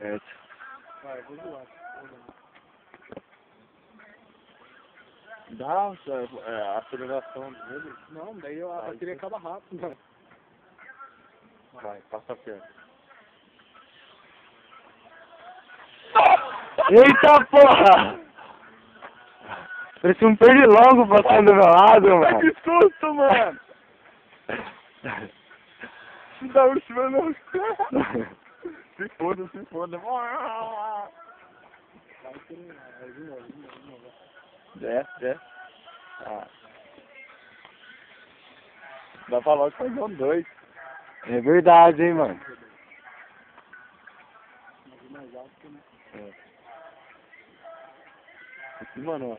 Vai, vou zoar. Dá a aceleração dele. Não, daí a bateria acaba rápido, mano. Vai, passa perto. Eita porra! Parece um pernilongo passando do meu lado, mano. Que susto, mano! Se dá um cima não. Se foda, se foda. Desce. Ah. Dá pra logo fazer um 2. É verdade, hein, mano. Mais alto, né? Aqui, mano, ó.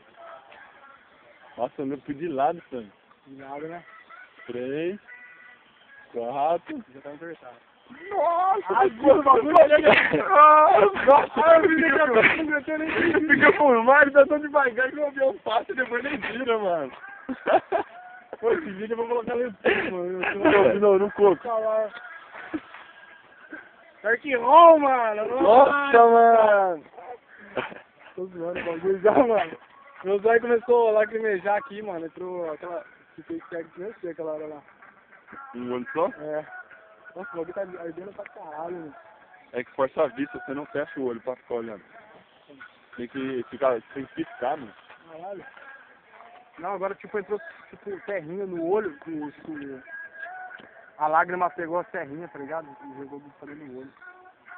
Nossa, eu fui de lado, Sam. De nada, né? 3, 4. Já tá apertado. Nossa, Ai, que bagulho, fica por mais, tá tão devagar que o avião passa e depois nem vira, mano. Pô, esse vídeo eu vou colocar lá em cima. Não, no coco. Arquirol, mano! Nossa, mano. Tô zoando o bagulho já, mano. Meu zóio começou a lacrimejar aqui, mano. Entrou aquela... que fez que eu aquela hora lá. Um olho só? É. Nossa, o bagulho tá ardendo pra caralho, mano. É que força a vista, você não fecha o olho pra ficar olhando. Tem que ficar, tem que piscar, mano. Caralho. Não, agora tipo entrou tipo terrinha no olho, a lágrima pegou a serrinha, tá ligado? E jogou no olho.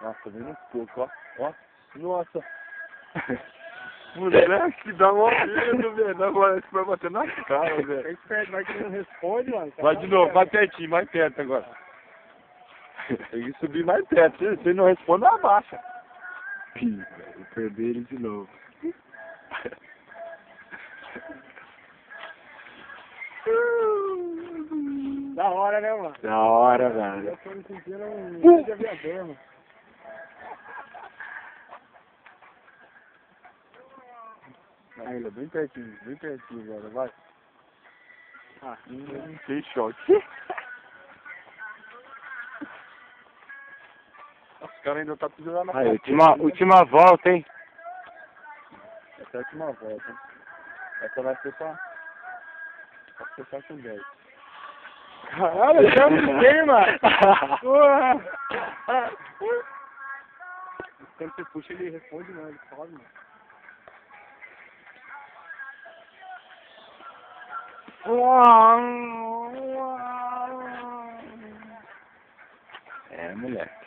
Nossa, vem no coco, ó. Nossa. Moleque, dá uma medo, velho. Agora você vai bater na cara, velho. Fica esperto, vai que ele não responde, mano. Vai de novo, vai pertinho, mais perto agora. Tem que subir mais perto. Se ele não responde, abaixa. Vou perder ele de novo. Da hora, né, mano? Da hora, velho. Eu tô me sentindo um de aviador, mano. Ainda, bem pertinho, velho. Vai. Ah, Tem choque. Os caras ainda tá tudo lá na Aí, frente. última volta, hein? Essa é a última volta, hein? Essa vai ser pra fechar com 10. caralho, eu chamo ninguém, mano. Porra. Quando você puxa, ele responde, não. Ele sobe, mano. É, moleque.